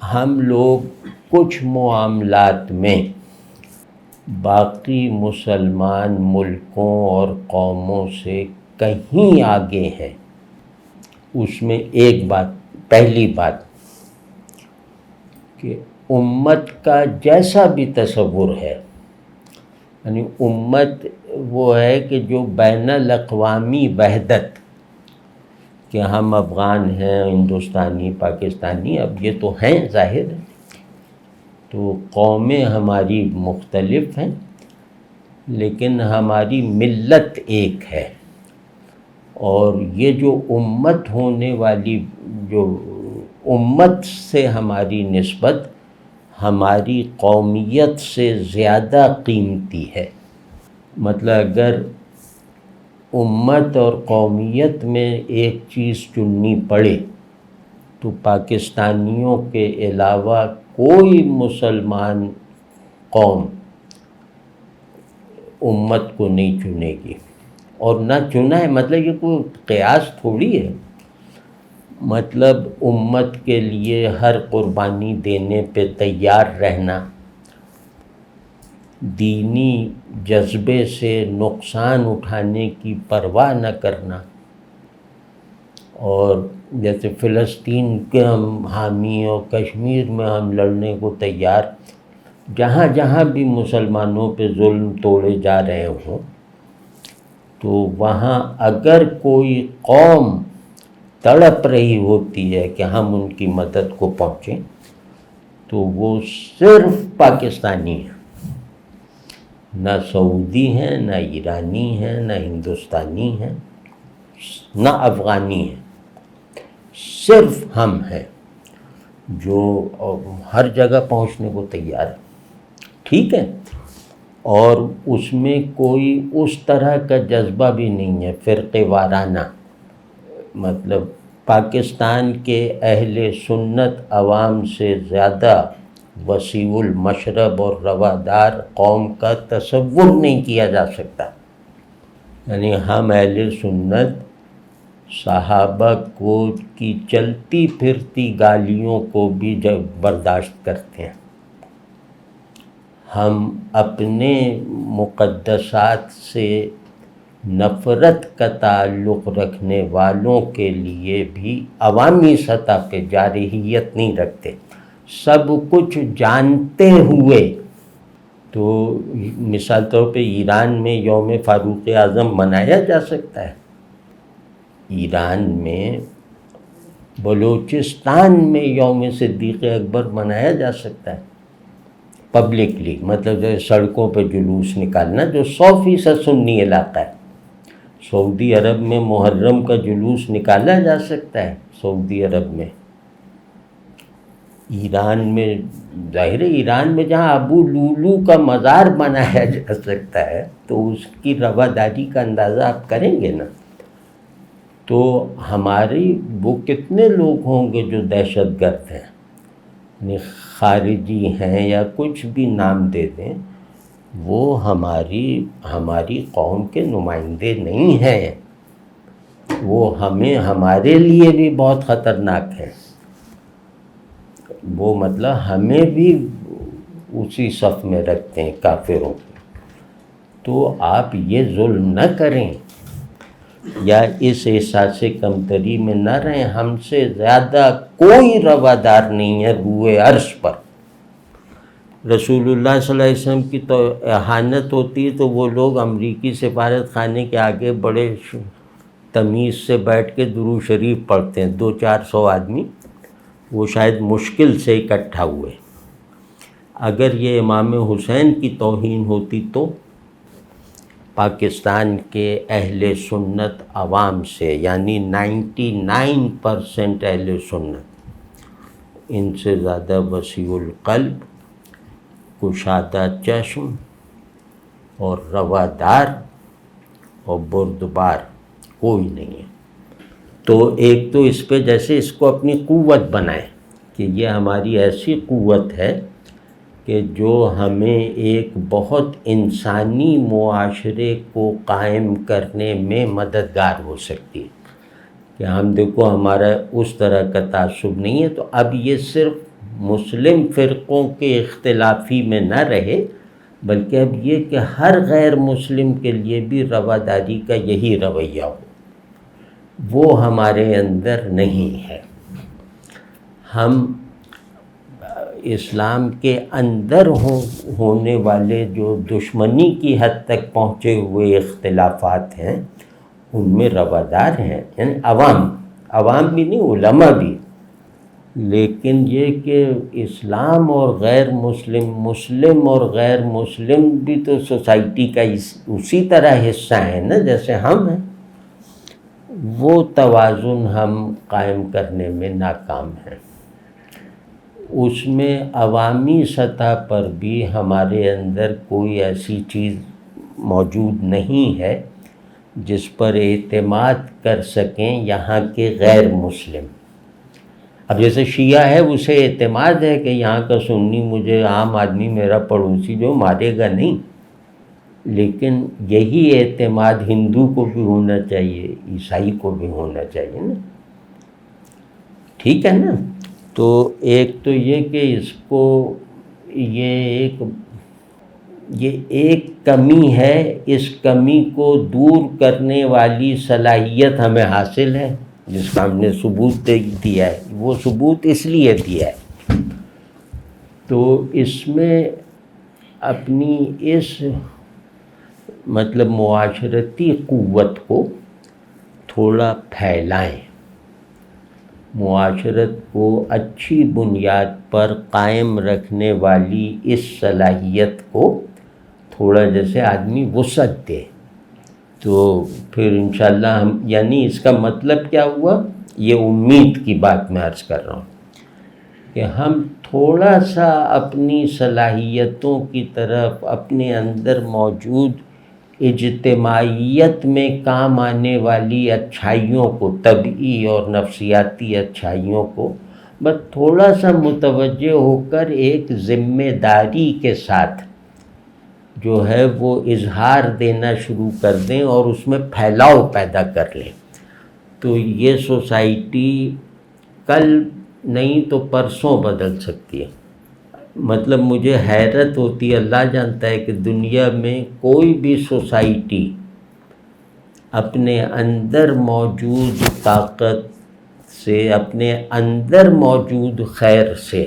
ہم لوگ کچھ معاملات میں باقی مسلمان ملکوں اور قوموں سے کہیں آگے ہیں۔ اس میں ایک بات، پہلی بات کہ امت کا جیسا بھی تصور ہے، یعنی امت وہ ہے کہ جو بین الاقوامی وحدت، کہ ہم افغان ہیں، ہندوستانی، پاکستانی، اب یہ تو ہیں ظاہر ہے، تو قومیں ہماری مختلف ہیں لیکن ہماری ملت ایک ہے۔ اور یہ جو امت ہونے والی، جو امت سے ہماری نسبت ہماری قومیت سے زیادہ قیمتی ہے۔ مطلب اگر امت اور قومیت میں ایک چیز چننی پڑے تو پاکستانیوں کے علاوہ کوئی مسلمان قوم امت کو نہیں چنے گی، اور نہ چنا ہے مطلب یہ کوئی قیاس تھوڑی ہے، مطلب امت کے لیے ہر قربانی دینے پہ تیار رہنا، دینی جذبے سے نقصان اٹھانے کی پرواہ نہ کرنا، اور جیسے فلسطین کے ہم حامی اور کشمیر میں ہم لڑنے کو تیار، جہاں جہاں بھی مسلمانوں پہ ظلم توڑے جا رہے ہوں تو وہاں اگر کوئی قوم تڑپ رہی ہوتی ہے کہ ہم ان کی مدد کو پہنچیں تو وہ صرف پاکستانی ہیں، نہ سعودی ہیں، نہ ایرانی ہیں، نہ ہندوستانی ہیں، نہ افغانی ہیں، صرف ہم ہیں جو ہر جگہ پہنچنے کو تیار ہیں۔ ٹھیک ہے، اور اس میں کوئی اس طرح کا جذبہ بھی نہیں ہے فرقے وارانہ، مطلب پاکستان کے اہل سنت عوام سے زیادہ وسیع المشرب اور روادار قوم کا تصور نہیں کیا جا سکتا۔ یعنی ہم اہل سنت صحابہ کو کی چلتی پھرتی گالیوں کو بھی برداشت کرتے ہیں، ہم اپنے مقدسات سے نفرت کا تعلق رکھنے والوں کے لیے بھی عوامی سطح پہ جارحیت نہیں رکھتے، سب کچھ جانتے ہوئے۔ تو مثال طور پہ ایران میں یوم فاروق اعظم منایا جا سکتا ہے، ایران میں بلوچستان میں یوم صدیق اکبر منایا جا سکتا ہے پبلکلی، مطلب جو سڑکوں پہ جلوس نکالنا، جو 100% سنی علاقہ ہے۔ سعودی عرب میں محرم کا جلوس نکالا جا سکتا ہے، سعودی عرب میں، ایران میں، ظاہر ہے ایران میں جہاں ابو لولو کا مزار بنایا جا سکتا ہے تو اس کی رواداری کا اندازہ آپ کریں گے نا۔ تو ہماری وہ کتنے لوگ ہوں گے جو دہشت گرد ہیں، یعنی خارجی ہیں یا کچھ بھی نام دے دیں، وہ ہماری قوم کے نمائندے نہیں ہیں، وہ ہمارے لیے بھی بہت خطرناک ہے، وہ مطلب ہمیں بھی اسی صف میں رکھتے ہیں کافروں۔ تو آپ یہ ظلم نہ کریں یا اس احساس کمتری میں نہ رہیں، ہم سے زیادہ کوئی روادار نہیں ہے روئے عرش پر۔ رسول اللہ صلی اللہ علیہ وسلم کی تو اہانت ہوتی ہے تو وہ لوگ امریکی سفارت خانے کے آگے بڑے تمیز سے بیٹھ کے درود شریف پڑھتے ہیں، 200-400 آدمی، وہ شاید مشکل سے اکٹھا ہوئے۔ اگر یہ امام حسین کی توہین ہوتی تو پاکستان کے اہل سنت عوام سے، یعنی 99% اہل سنت، ان سے زیادہ وسیع القلب، کشادہ چشم اور روادار اور بردبار کوئی نہیں ہے۔ تو ایک تو اس پہ جیسے اس کو اپنی قوت بنائیں کہ یہ ہماری ایسی قوت ہے کہ جو ہمیں ایک بہت انسانی معاشرے کو قائم کرنے میں مددگار ہو سکتی ہے، کہ ہم دیکھو ہمارا اس طرح کا تعصب نہیں ہے، تو اب یہ صرف مسلم فرقوں کے اختلافی میں نہ رہے، بلکہ اب یہ کہ ہر غیر مسلم کے لیے بھی رواداری کا یہی رویہ ہو، وہ ہمارے اندر نہیں ہے۔ ہم اسلام کے اندر ہونے والے جو دشمنی کی حد تک پہنچے ہوئے اختلافات ہیں ان میں روادار ہیں، یعنی عوام بھی نہیں، علماء بھی، لیکن یہ کہ اسلام اور غیر مسلم، مسلم اور غیر مسلم بھی تو سوسائٹی کا اسی طرح حصہ ہیں نا جیسے ہم ہیں، وہ توازن ہم قائم کرنے میں ناکام ہیں۔ اس میں عوامی سطح پر بھی ہمارے اندر کوئی ایسی چیز موجود نہیں ہے جس پر اعتماد کر سکیں یہاں کے غیر مسلم۔ اب جیسے شیعہ ہے، اسے اعتماد ہے کہ یہاں کا سنی مجھے عام آدمی، میرا پڑوسی جو مارے گا نہیں، لیکن یہی اعتماد ہندو کو بھی ہونا چاہیے، عیسائی کو بھی ہونا چاہیے نا، ٹھیک ہے نا۔ تو ایک تو یہ کہ اس کو یہ ایک کمی ہے، اس کمی کو دور کرنے والی صلاحیت ہمیں حاصل ہے جس کا ہم نے ثبوت دیا ہے، وہ ثبوت اس لیے دیا ہے۔ تو اس میں اپنی اس مطلب معاشرتی قوت کو تھوڑا پھیلائیں، معاشرت کو اچھی بنیاد پر قائم رکھنے والی اس صلاحیت کو تھوڑا جیسے آدمی وسعت دے، تو پھر انشاءاللہ ہم، یعنی اس کا مطلب کیا ہوا، یہ امید کی بات میں عرض کر رہا ہوں کہ ہم تھوڑا سا اپنی صلاحیتوں کی طرف، اپنے اندر موجود اجتماعیت میں کام آنے والی اچھائیوں کو، طبعی اور نفسیاتی اچھائیوں کو بس تھوڑا سا متوجہ ہو کر ایک ذمہ داری کے ساتھ جو ہے وہ اظہار دینا شروع کر دیں اور اس میں پھیلاؤ پیدا کر لیں، تو یہ سوسائٹی کل نہیں تو پرسوں بدل سکتی ہے۔ مطلب مجھے حیرت ہوتی ہے، اللہ جانتا ہے کہ دنیا میں کوئی بھی سوسائٹی اپنے اندر موجود طاقت سے، اپنے اندر موجود خیر سے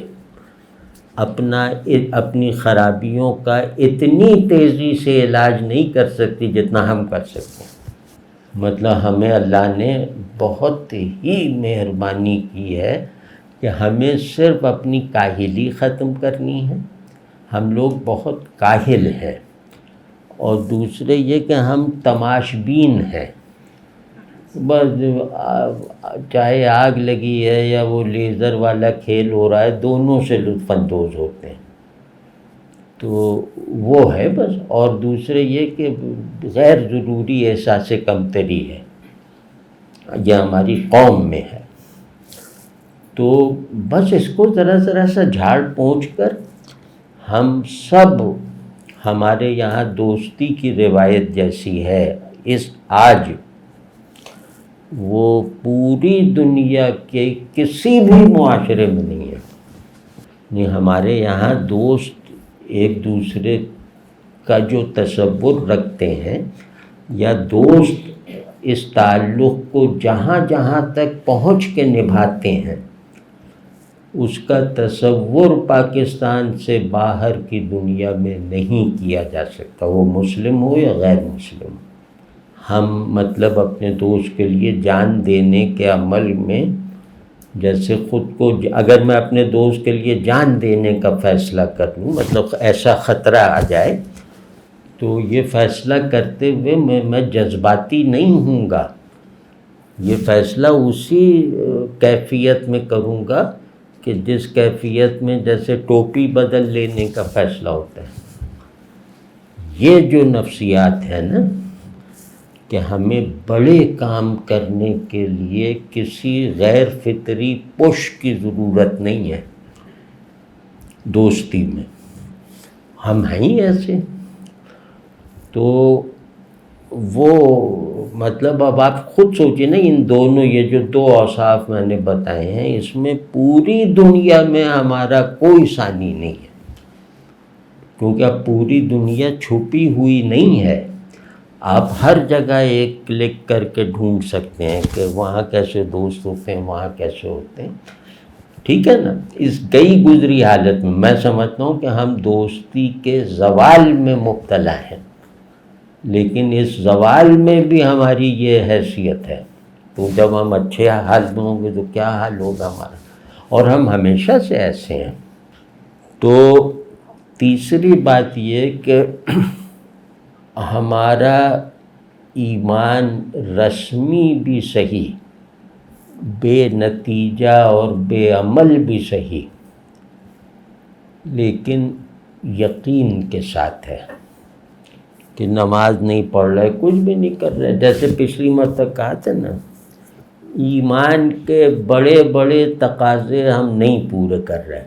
اپنی خرابیوں کا اتنی تیزی سے علاج نہیں کر سکتی جتنا ہم کر سکتے ہیں۔ مطلب ہمیں اللہ نے بہت ہی مہربانی کی ہے کہ ہمیں صرف اپنی کاہلی ختم کرنی ہے، ہم لوگ بہت کاہل ہیں، اور دوسرے یہ کہ ہم تماش بین ہیں، بس چاہے آگ لگی ہے یا وہ لیزر والا کھیل ہو رہا ہے، دونوں سے لطف اندوز ہوتے ہیں، تو وہ ہے بس۔ اور دوسرے یہ کہ غیر ضروری احساس کمتری ہے، یہ ہماری قوم میں ہے، تو بس اس کو ذرا سا جھاڑ پونچھ کر ہم سب، ہمارے یہاں دوستی کی روایت جیسی ہے آج وہ پوری دنیا کے کسی بھی معاشرے میں نہیں ہے۔ نہیں، ہمارے یہاں دوست ایک دوسرے کا جو تصور رکھتے ہیں، یا دوست اس تعلق کو جہاں جہاں تک پہنچ کے نبھاتے ہیں، اس کا تصور پاکستان سے باہر کی دنیا میں نہیں کیا جا سکتا، وہ مسلم ہو یا غیر مسلم۔ ہم مطلب اپنے دوست کے لیے جان دینے کے عمل میں، جیسے خود کو، اگر میں اپنے دوست کے لیے جان دینے کا فیصلہ کر لوں، مطلب ایسا خطرہ آ جائے، تو یہ فیصلہ کرتے ہوئے میں جذباتی نہیں ہوں گا، یہ فیصلہ اسی کیفیت میں کروں گا کہ جس کیفیت میں جیسے ٹوپی بدل لینے کا فیصلہ ہوتا ہے۔ یہ جو نفسیات ہے نا کہ ہمیں بڑے کام کرنے کے لیے کسی غیر فطری پش کی ضرورت نہیں ہے، دوستی میں ہم ہیں ہی ایسے، تو وہ مطلب اب آپ خود سوچیں نا، ان دونوں یہ جو دو اوصاف میں نے بتائے ہیں، اس میں پوری دنیا میں ہمارا کوئی ثانی نہیں ہے، کیونکہ اب پوری دنیا چھپی ہوئی نہیں ہے. آپ ہر جگہ ایک کلک کر کے ڈھونڈ سکتے ہیں کہ وہاں کیسے دوست ہوتے ہیں، وہاں کیسے ہوتے ہیں. ٹھیک ہے نا. اس گئی گزری حالت میں سمجھتا ہوں کہ ہم دوستی کے زوال میں مبتلا ہیں، لیکن اس زوال میں بھی ہماری یہ حیثیت ہے. تو جب ہم اچھے حال میں ہوں گے تو کیا حال ہوگا ہمارا، اور ہم ہمیشہ سے ایسے ہیں. تو تیسری بات یہ کہ ہمارا ایمان رسمی بھی صحیح، بے نتیجہ اور بے عمل بھی صحیح، لیکن یقین کے ساتھ ہے کہ نماز نہیں پڑھ رہے، کچھ بھی نہیں کر رہے. جیسے پچھلی مرتبہ کہا تھا نا، ایمان کے بڑے بڑے تقاضے ہم نہیں پورے کر رہے،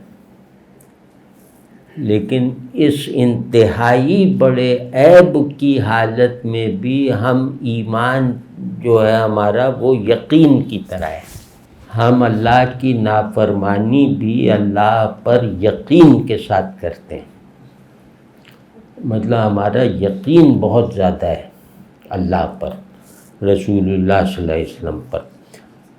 لیکن اس انتہائی بڑے عیب کی حالت میں بھی ہم ایمان جو ہے ہمارا وہ یقین کی طرح ہے. ہم اللہ کی نافرمانی بھی اللہ پر یقین کے ساتھ کرتے ہیں. مطلب ہمارا یقین بہت زیادہ ہے اللہ پر، رسول اللہ صلی اللہ علیہ وسلم پر،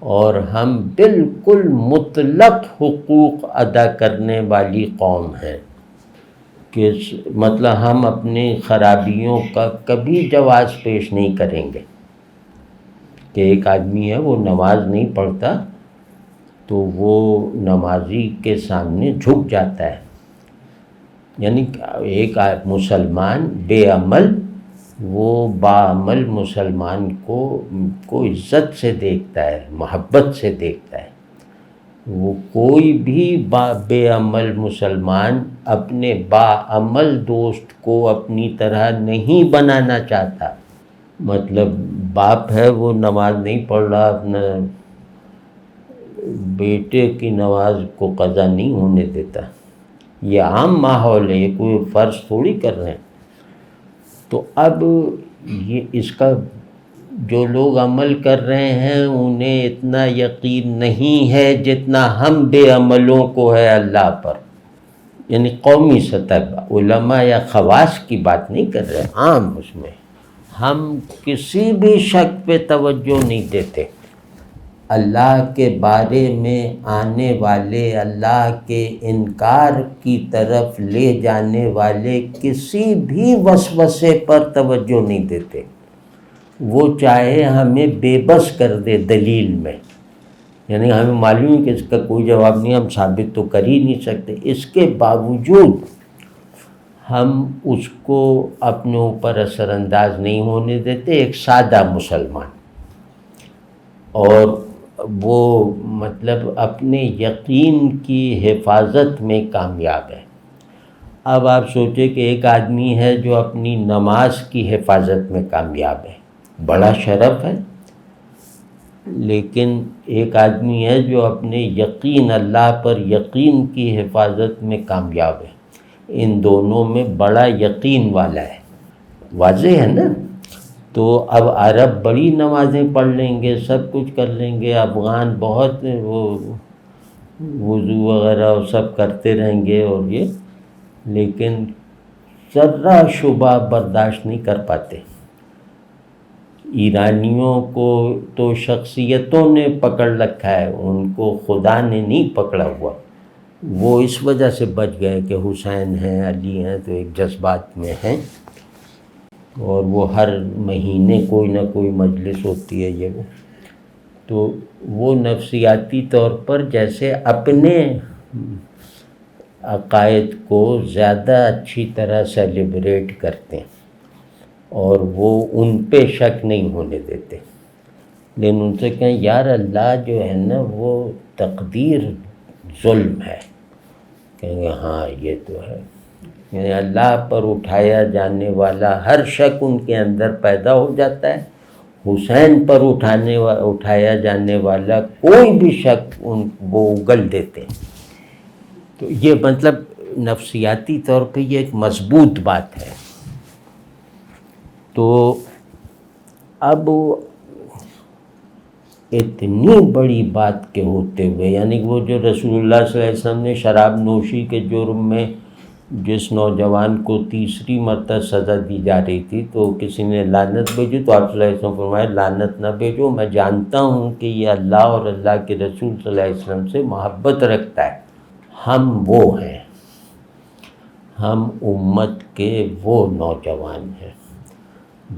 اور ہم بالکل مطلق حقوق ادا کرنے والی قوم ہیں. کہ مطلب ہم اپنی خرابیوں کا کبھی جواز پیش نہیں کریں گے. کہ ایک آدمی ہے وہ نماز نہیں پڑھتا تو وہ نمازی کے سامنے جھک جاتا ہے، یعنی ایک مسلمان بے عمل وہ باعمل مسلمان کو عزت سے دیکھتا ہے، محبت سے دیکھتا ہے. وہ کوئی بھی بے عمل مسلمان اپنے باعمل دوست کو اپنی طرح نہیں بنانا چاہتا. مطلب باپ ہے وہ نماز نہیں پڑھ رہا، اپنا بیٹے کی نماز کو قضا نہیں ہونے دیتا. یہ عام ماحول ہے، یہ کوئی فرض تھوڑی کر رہے ہیں. تو اب یہ اس کا جو لوگ عمل کر رہے ہیں انہیں اتنا یقین نہیں ہے جتنا ہم بے عملوں کو ہے اللہ پر. یعنی قومی سطح پر، علماء یا خواص کی بات نہیں کر رہے، عام اس میں ہم کسی بھی شک پہ توجہ نہیں دیتے. اللہ کے بارے میں آنے والے، اللہ کے انکار کی طرف لے جانے والے کسی بھی وسوسے پر توجہ نہیں دیتے. وہ چاہے ہمیں بے بس کر دے دلیل میں، یعنی ہمیں معلوم ہے کہ اس کا کوئی جواب نہیں، ہم ثابت تو کر ہی نہیں سکتے، اس کے باوجود ہم اس کو اپنے اوپر اثر انداز نہیں ہونے دیتے. ایک سادہ مسلمان، اور وہ مطلب اپنے یقین کی حفاظت میں کامیاب ہے. اب آپ سوچیں کہ ایک آدمی ہے جو اپنی نماز کی حفاظت میں کامیاب ہے، بڑا شرف ہے. لیکن ایک آدمی ہے جو اپنے یقین، اللہ پر یقین کی حفاظت میں کامیاب ہے. ان دونوں میں بڑا یقین والا ہے. واضح ہے نا. تو اب عرب بڑی نمازیں پڑھ لیں گے، سب کچھ کر لیں گے، افغان بہت وہ وضو وغیرہ سب کرتے رہیں گے اور یہ، لیکن ذرہ شبہ برداشت نہیں کر پاتے. ایرانیوں کو تو شخصیتوں نے پکڑ رکھا ہے، ان کو خدا نے نہیں پکڑا ہوا. وہ اس وجہ سے بچ گئے کہ حسین ہیں، علی ہیں، تو ایک جذبات میں ہیں، اور وہ ہر مہینے کوئی نہ کوئی مجلس ہوتی ہے یہ وہ. تو وہ نفسیاتی طور پر جیسے اپنے عقائد کو زیادہ اچھی طرح سیلیبریٹ کرتے ہیں اور وہ ان پہ شک نہیں ہونے دیتے. لیکن ان سے کہیں یار اللہ جو ہے نا وہ تقدیر ظلم ہے. کہیں گے ہاں یہ تو ہے. یعنی اللہ پر اٹھایا جانے والا ہر شک ان کے اندر پیدا ہو جاتا ہے. حسین پر اٹھایا جانے والا کوئی بھی شک وہ اگل دیتے ہیں. تو یہ مطلب نفسیاتی طور پہ یہ ایک مضبوط بات ہے. تو اب اتنی بڑی بات کے ہوتے ہوئے، یعنی وہ جو رسول اللہ صلی اللہ علیہ وسلم نے شراب نوشی کے جرم میں جس نوجوان کو تیسری مرتبہ سزا دی جا رہی تھی تو کسی نے لعنت بھیجی، تو آپ صلی اللہ علیہ وسلم فرمایا لعنت نہ بھیجو، میں جانتا ہوں کہ یہ اللہ اور اللہ کے رسول صلی اللہ علیہ وسلم سے محبت رکھتا ہے۔ ہم وہ ہیں، ہم امت کے وہ نوجوان ہیں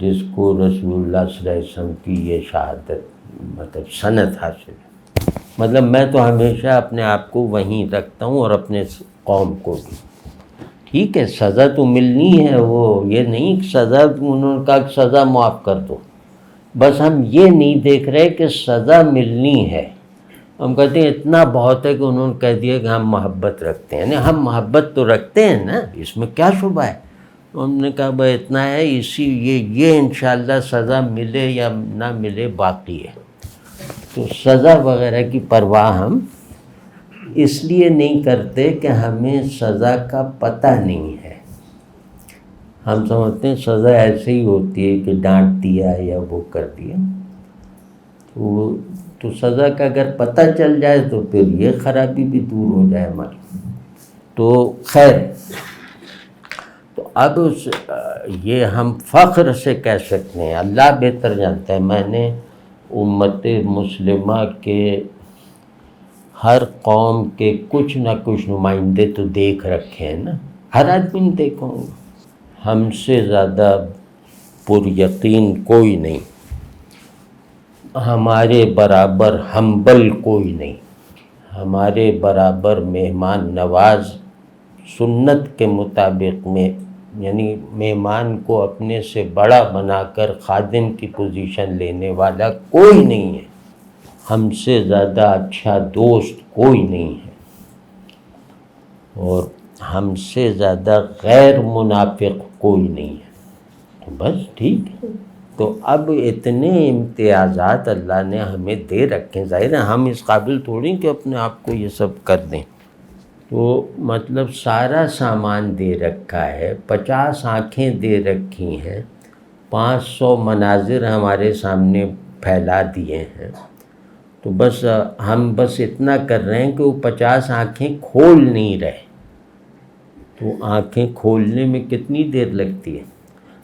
جس کو رسول اللہ صلی اللہ علیہ وسلم کی یہ شہادت مطلب سند حاصل ہے۔ مطلب میں تو ہمیشہ اپنے آپ کو وہیں رکھتا ہوں اور اپنے قوم کو بھی۔ ٹھیک ہے، سزا تو ملنی ہے، وہ یہ نہیں سزا انہوں نے کہا کہ سزا معاف کر دو، بس ہم یہ نہیں دیکھ رہے کہ سزا ملنی ہے، ہم کہتے ہیں اتنا بہت ہے کہ انہوں نے کہہ دیا کہ ہم محبت رکھتے ہیں، یعنی ہم محبت تو رکھتے ہیں نا، اس میں کیا شبہ ہے؟ تو ہم نے کہا بھائی اتنا ہے، یہ انشاءاللہ سزا ملے یا نہ ملے باقی ہے۔ تو سزا وغیرہ کی پرواہ ہم اس لیے نہیں کرتے کہ ہمیں سزا کا پتہ نہیں ہے۔ ہم سمجھتے ہیں سزا ایسے ہی ہوتی ہے کہ ڈانٹ دیا یا وہ کر دیا، تو سزا کا اگر پتہ چل جائے تو پھر یہ خرابی بھی دور ہو جائے ہماری۔ تو خیر، تو اب یہ ہم فخر سے کہہ سکتے ہیں، اللہ بہتر جانتا ہے، میں نے امت مسلمہ کے ہر قوم کے کچھ نہ کچھ نمائندے تو دیکھ رکھے ہیں نا، ہر آدمی دیکھوں گا، ہم سے زیادہ پر یقین کوئی نہیں، ہمارے برابر ہمبل کوئی نہیں، ہمارے برابر مہمان نواز سنت کے مطابق میں، یعنی مہمان کو اپنے سے بڑا بنا کر خادم کی پوزیشن لینے والا کوئی نہیں ہے، ہم سے زیادہ اچھا دوست کوئی نہیں ہے، اور ہم سے زیادہ غیر منافق کوئی نہیں ہے، تو بس ٹھیک ہے۔ تو اب اتنے امتیازات اللہ نے ہمیں دے رکھے ہیں، ظاہر ہے ہم اس قابل تھوڑی کہ اپنے آپ کو یہ سب کر دیں، تو مطلب سارا سامان دے رکھا ہے، 50 آنکھیں دے رکھی ہیں، 500 مناظر ہمارے سامنے پھیلا دیے ہیں، تو بس ہم بس اتنا کر رہے ہیں کہ وہ 50 آنکھیں کھول نہیں رہے، تو آنکھیں کھولنے میں کتنی دیر لگتی ہے؟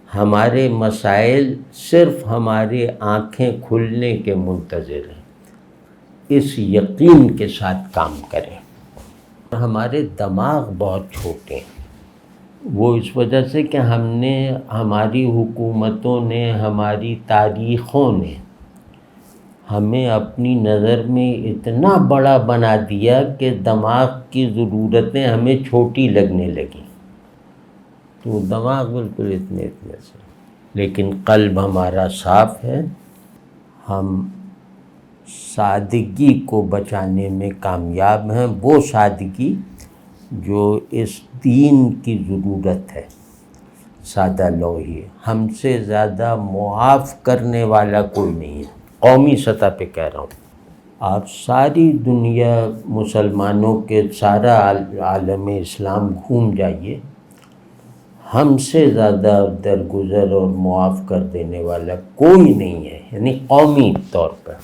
ہمارے مسائل صرف ہمارے آنکھیں کھلنے کے منتظر ہیں، اس یقین کے ساتھ کام کریں۔ ہمارے دماغ بہت چھوٹے ہیں، وہ اس وجہ سے کہ ہماری حکومتوں نے، ہماری تاریخوں نے ہمیں اپنی نظر میں اتنا بڑا بنا دیا کہ دماغ کی ضرورتیں ہمیں چھوٹی لگنے لگیں، تو دماغ بالکل اتنے سے، لیکن قلب ہمارا صاف ہے، ہم سادگی کو بچانے میں کامیاب ہیں، وہ سادگی جو اس دین کی ضرورت ہے، سادہ لوحی ہے، ہم سے زیادہ معاف کرنے والا کوئی نہیں ہے، قومی سطح پہ کہہ رہا ہوں۔ آپ ساری دنیا مسلمانوں کے سارا عالم اسلام گھوم جائیے، ہم سے زیادہ درگزر اور معاف کر دینے والا کوئی نہیں ہے، یعنی قومی طور پر،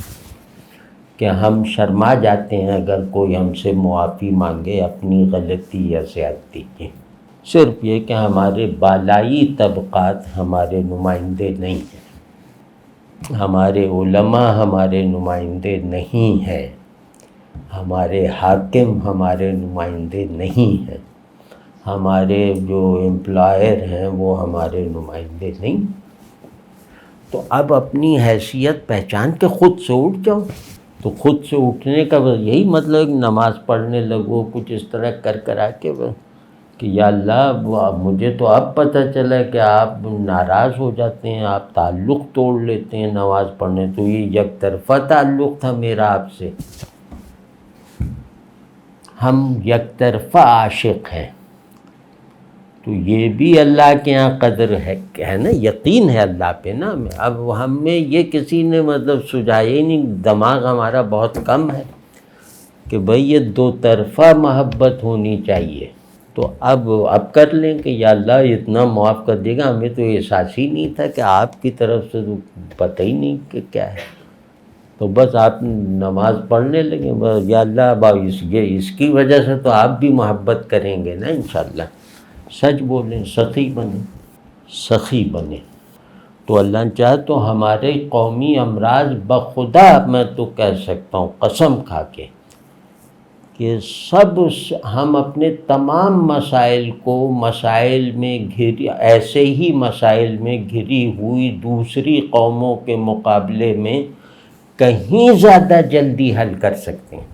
کہ ہم شرما جاتے ہیں اگر کوئی ہم سے معافی مانگے اپنی غلطی یا زیادتی کی، صرف یہ کہ ہمارے بالائی طبقات ہمارے نمائندے نہیں ہیں، ہمارے علماء ہمارے نمائندے نہیں ہیں، ہمارے حاکم ہمارے نمائندے نہیں ہیں، ہمارے جو امپلائر ہیں وہ ہمارے نمائندے نہیں۔ تو اب اپنی حیثیت پہچان کے خود سے اٹھ جاؤ، تو خود سے اٹھنے کا یہی مطلب نماز پڑھنے لگو کچھ اس طرح کر آ کے کہ یا اللہ مجھے تو اب پتہ چلا کہ آپ ناراض ہو جاتے ہیں، آپ تعلق توڑ لیتے ہیں نماز پڑھنے، تو یہ یک طرفہ تعلق تھا میرا آپ سے، ہم یک طرفہ عاشق ہیں، تو یہ بھی اللہ کے ہاں قدر ہے نا، یقین ہے اللہ پہ نا۔ اب ہمیں یہ کسی نے مطلب سجھایا ہی نہیں، دماغ ہمارا بہت کم ہے کہ بھئی یہ دو طرفہ محبت ہونی چاہیے، تو اب کر لیں کہ یا اللہ اتنا معاف کر دے گا، ہمیں تو احساس ہی نہیں تھا کہ آپ کی طرف سے تو پتہ ہی نہیں کہ کیا ہے، تو بس آپ نماز پڑھنے لگے، بس یا اللہ اب اس کی وجہ سے تو آپ بھی محبت کریں گے نا انشاءاللہ۔ سچ بولیں، سخی بنیں تو اللہ نے چاہا تو ہمارے قومی امراض بخدا میں تو کہہ سکتا ہوں قسم کھا کے کہ سب ہم اپنے تمام مسائل میں ایسے ہی مسائل میں گھری ہوئی دوسری قوموں کے مقابلے میں کہیں زیادہ جلدی حل کر سکتے ہیں۔